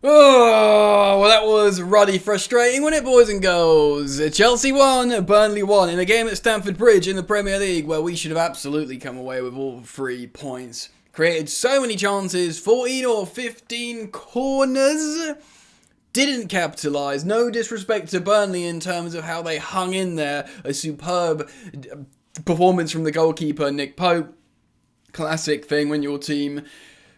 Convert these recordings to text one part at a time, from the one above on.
Oh, well, that was ruddy frustrating, wasn't it, boys and girls? Chelsea won, Burnley won in a game at Stamford Bridge in the Premier League where we should have absolutely come away with all 3 points. Created so many chances, 14 or 15 corners. Didn't capitalise. No disrespect to Burnley in terms of how they hung in there. A superb performance from the goalkeeper, Nick Pope. Classic thing when your team...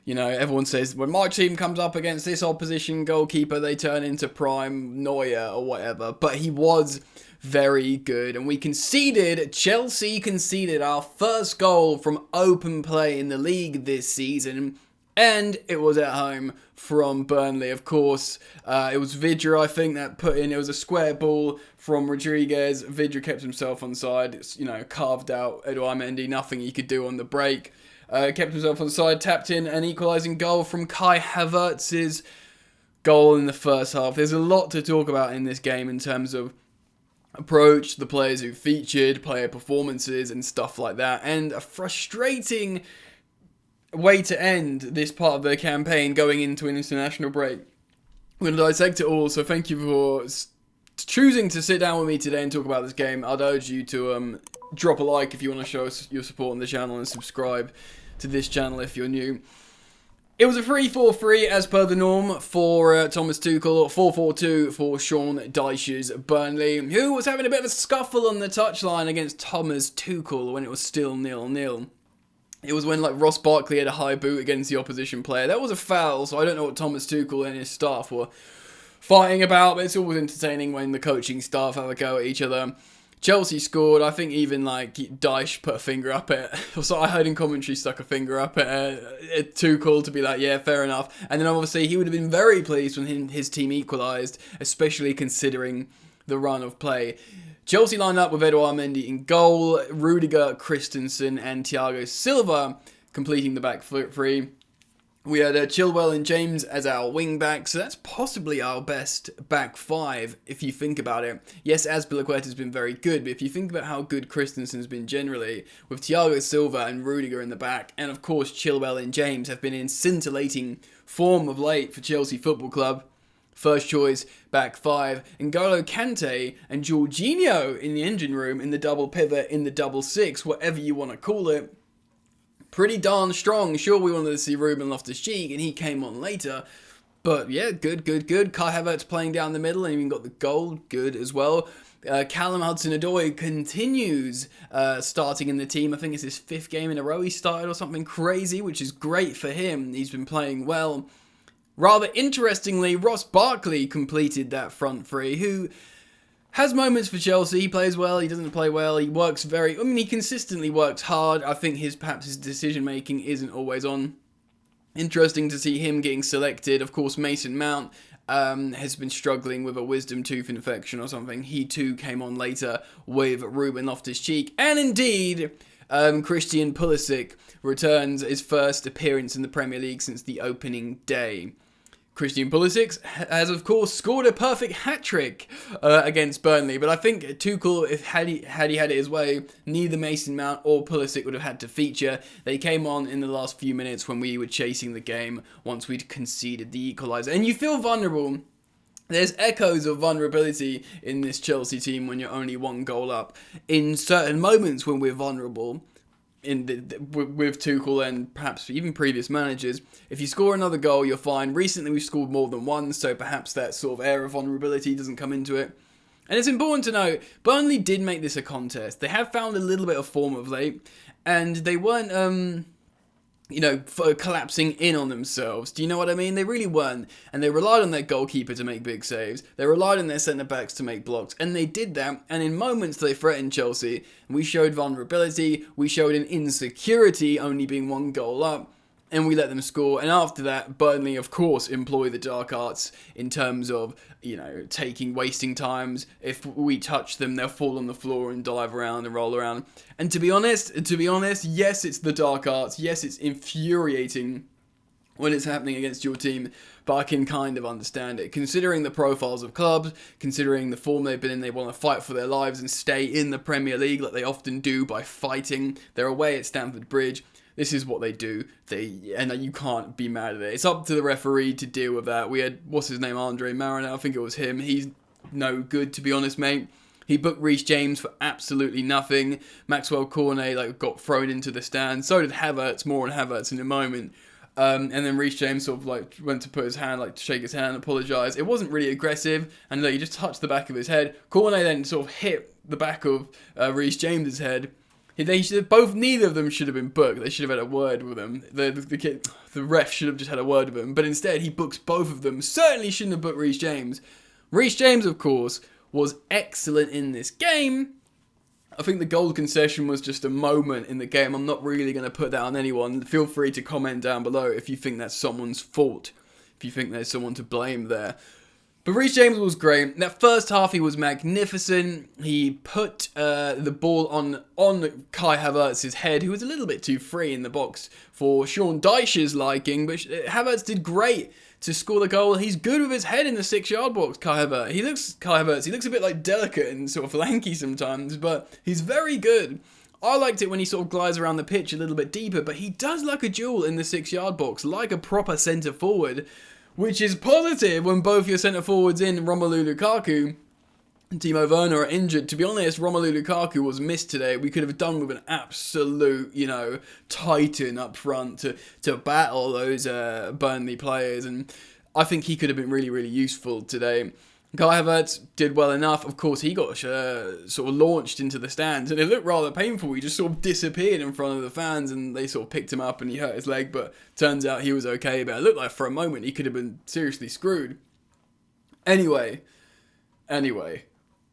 You know, everyone says, when my team comes up against this opposition goalkeeper, they turn into prime Neuer or whatever. But he was very good. And Chelsea conceded our first goal from open play in the league this season. And it was at home from Burnley, of course. It was Vydra, I think, that put in. It was a square ball from Rodriguez. Vydra kept himself onside. You know, carved out Eduard Mendy. Nothing he could do on the break. Kept himself on the side, tapped in an equalising goal from Kai Havertz's goal in the first half. There's a lot to talk about in this game in terms of approach, the players who featured, player performances and stuff like that, and a frustrating way to end this part of the campaign going into an international break. We're going to dissect it all, so thank you for choosing to sit down with me today and talk about this game. I'd urge you to drop a like if you want to show us your support on the channel and subscribe to this channel if you're new. It was a 3-4-3 as per the norm for Thomas Tuchel, 4-4-2 for Sean Dyce's Burnley, who was having a bit of a scuffle on the touchline against Thomas Tuchel when it was still 0-0. It was when Ross Barkley had a high boot against the opposition player. That was a foul, so I don't know what Thomas Tuchel and his staff were fighting about, but it's always entertaining when the coaching staff have a go at each other. Chelsea scored. I think even Dyche put a finger up at it. So I heard in commentary stuck a finger up at Tuchel to be like, yeah, fair enough. And then obviously he would have been very pleased when his team equalised, especially considering the run of play. Chelsea lined up with Eduard Mendy in goal, Rudiger, Christensen and Thiago Silva completing the back three. We had Chilwell and James as our wing backs, so that's possibly our best back 5 if you think about it. Yes, Azpilicueta has been very good, but if you think about how good Christensen's been generally, with Thiago Silva and Rudiger in the back, and of course Chilwell and James have been in scintillating form of late for Chelsea Football Club. First choice, back 5, N'Golo Kante and Jorginho in the engine room, in the double pivot, in the double 6, whatever you want to call it. Pretty darn strong. Sure, we wanted to see Ruben Loftus-Cheek, and he came on later. But yeah, good. Kai Havertz playing down the middle, and even got the goal. Good as well. Callum Hudson-Odoi continues starting in the team. I think it's his 5th game in a row he started or something crazy, which is great for him. He's been playing well. Rather interestingly, Ross Barkley completed that front three, who has moments for Chelsea. He plays well, he doesn't play well, he he consistently works hard. I think his decision-making isn't always on. Interesting to see him getting selected. Of course, Mason Mount has been struggling with a wisdom tooth infection or something. He too came on later with Ruben Loftus-Cheek. And indeed, Christian Pulisic returns his first appearance in the Premier League since the opening day. Christian Pulisic has, of course, scored a perfect hat-trick against Burnley, but I think Tuchel, had he had it his way, neither Mason Mount or Pulisic would have had to feature. They came on in the last few minutes when we were chasing the game once we'd conceded the equaliser. And you feel vulnerable. There's echoes of vulnerability in this Chelsea team when you're only 1 goal up. In certain moments when we're vulnerable, with Tuchel and perhaps even previous managers, if you score another goal, you're fine. Recently, we've scored more than 1, so perhaps that sort of air of vulnerability doesn't come into it. And it's important to note, Burnley did make this a contest. They have found a little bit of form of late, and they weren't, collapsing in on themselves. Do you know what I mean? They really weren't. And they relied on their goalkeeper to make big saves. They relied on their centre-backs to make blocks. And they did that. And in moments, they threatened Chelsea. We showed vulnerability. We showed an insecurity, only being 1 goal up. And we let them score. And after that, Burnley, of course, employ the dark arts in terms of, wasting times. If we touch them, they'll fall on the floor and dive around and roll around. And to be honest, yes, it's the dark arts. Yes, it's infuriating when it's happening against your team, but I can kind of understand it. Considering the profiles of clubs, considering the form they've been in, they want to fight for their lives and stay in the Premier League like they often do by fighting. They're away at Stamford Bridge. This is what they do. And you can't be mad at it. It's up to the referee to deal with that. We had, what's his name, Andre Mariner, I think it was him. He's no good, to be honest, mate. He booked Reece James for absolutely nothing. Maxwell Cornet got thrown into the stand. So did Havertz. More on Havertz in a moment. And then Reece James sort of went to put his hand, to shake his hand and apologise. It wasn't really aggressive, and he just touched the back of his head. Cornet then sort of hit the back of Reece James's head. Neither of them should have been booked. They should have had a word with them. The ref should have just had a word with them. But instead, he books both of them. Certainly shouldn't have booked Reece James. Reece James, of course, was excellent in this game. I think the goal concession was just a moment in the game. I'm not really going to put that on anyone. Feel free to comment down below if you think that's someone's fault. If you think there's someone to blame there. But Reece James was great. That first half, he was magnificent. He put the ball on Kai Havertz's head, who was a little bit too free in the box for Sean Dyche's liking. But Havertz did great to score the goal. He's good with his head in the 6-yard box, Kai Havertz. He looks a bit delicate and sort of lanky sometimes, but he's very good. I liked it when he sort of glides around the pitch a little bit deeper, but he does like a duel in the 6-yard box, like a proper centre forward. Which is positive when both your centre-forwards in Romelu Lukaku and Timo Werner are injured. To be honest, Romelu Lukaku was missed today. We could have done with an absolute, titan up front to battle those Burnley players. And I think he could have been really, really useful today. Kai Havertz did well enough. Of course, he got sort of launched into the stands, and it looked rather painful. He just sort of disappeared in front of the fans, and they sort of picked him up, and he hurt his leg, but turns out he was okay. But it looked like for a moment he could have been seriously screwed. Anyway,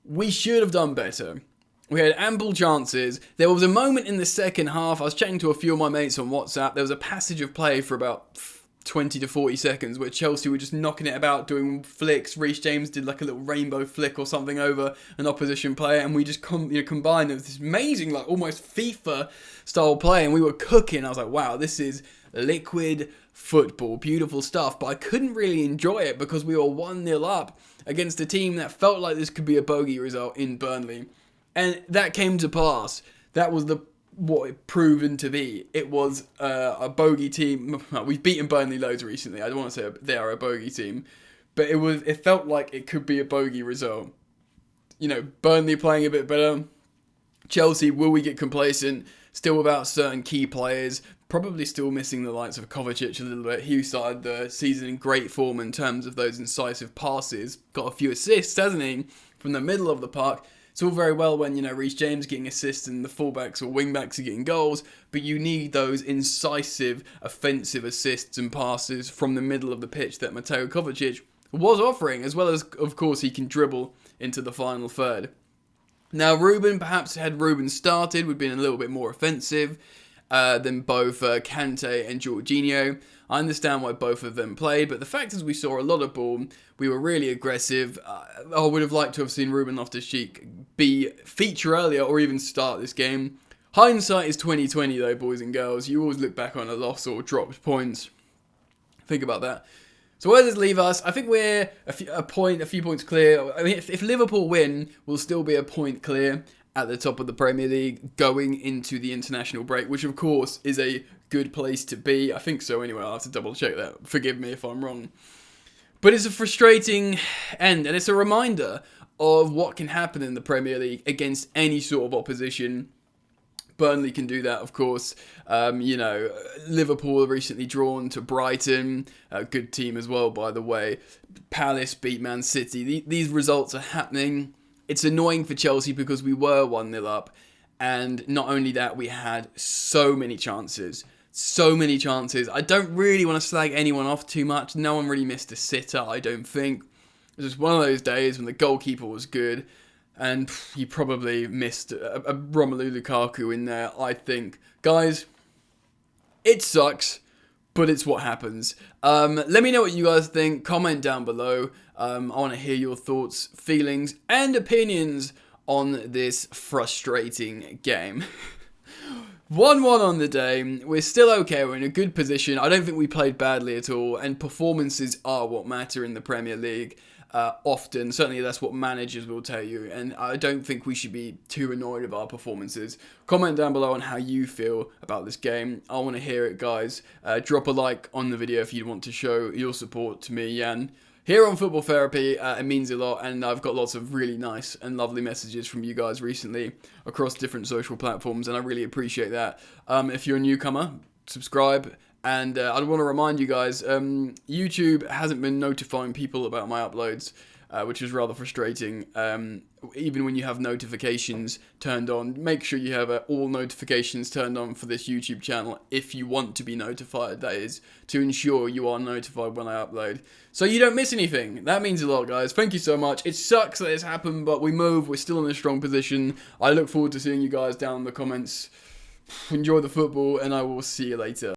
we should have done better. We had ample chances. There was a moment in the second half. I was chatting to a few of my mates on WhatsApp. There was a passage of play for about 20 to 40 seconds where Chelsea were just knocking it about, doing flicks. Reece James did a little rainbow flick or something over an opposition player, and we just combined with this amazing, almost FIFA style play, and we were cooking. I was like, wow, this is liquid football, beautiful stuff. But I couldn't really enjoy it because we were 1-0 up against a team that felt like this could be a bogey result in Burnley, and that came to pass. That was what it proven to be. It was a bogey team. We've beaten Burnley loads recently. I don't want to say they are a bogey team, but it felt like it could be a bogey result. Burnley playing a bit better. Chelsea, will we get complacent? Still without certain key players. Probably still missing the likes of Kovacic a little bit. He started the season in great form in terms of those incisive passes. Got a few assists, hasn't he? From the middle of the park. It's all very well when, Reece James getting assists and the fullbacks or wingbacks are getting goals, but you need those incisive, offensive assists and passes from the middle of the pitch that Mateo Kovacic was offering, as well as, of course, he can dribble into the final third. Now, perhaps had Ruben started, would have been a little bit more offensive than both Kante and Jorginho. I understand why both of them played, but the fact is we saw a lot of ball. We were really aggressive. I would have liked to have seen Ruben Loftus-Cheek feature earlier or even start this game. Hindsight is 20/20 though, boys and girls. You always look back on a loss or dropped points. Think about that. So where does this leave us? I think we're a few points clear. I mean, if Liverpool win, we'll still be a point clear at the top of the Premier League going into the international break, which of course is a good place to be. I think so anyway. I'll have to double check that. Forgive me if I'm wrong. But it's a frustrating end, and it's a reminder of what can happen in the Premier League against any sort of opposition. Burnley can do that, of course. Liverpool recently drawn to Brighton. A good team as well, by the way. Palace beat Man City. These results are happening. It's annoying for Chelsea because we were 1-0 up. And not only that, we had so many chances. I don't really want to slag anyone off too much. No one really missed a sitter, I don't think. It was just one of those days when the goalkeeper was good. And you probably missed a Romelu Lukaku in there, I think. Guys, it sucks, but it's what happens. Let me know what you guys think. Comment down below. I want to hear your thoughts, feelings, and opinions on this frustrating game. 1-1 on the day. We're still okay. We're in a good position. I don't think we played badly at all. And performances are what matter in the Premier League. Often, certainly that's what managers will tell you, and I don't think we should be too annoyed with our performances. Comment down below on how you feel about this game. I want to hear it, guys. Drop a like on the video if you want to show your support to me, Jan. Here on Football Therapy, it means a lot, and I've got lots of really nice and lovely messages from you guys recently across different social platforms, and I really appreciate that. If you're a newcomer, subscribe. And I want to remind you guys, YouTube hasn't been notifying people about my uploads, which is rather frustrating. Even when you have notifications turned on, make sure you have all notifications turned on for this YouTube channel if you want to be notified, that is, to ensure you are notified when I upload, so you don't miss anything. That means a lot, guys. Thank you so much. It sucks that it's happened, but we move. We're still in a strong position. I look forward to seeing you guys down in the comments. Enjoy the football, and I will see you later.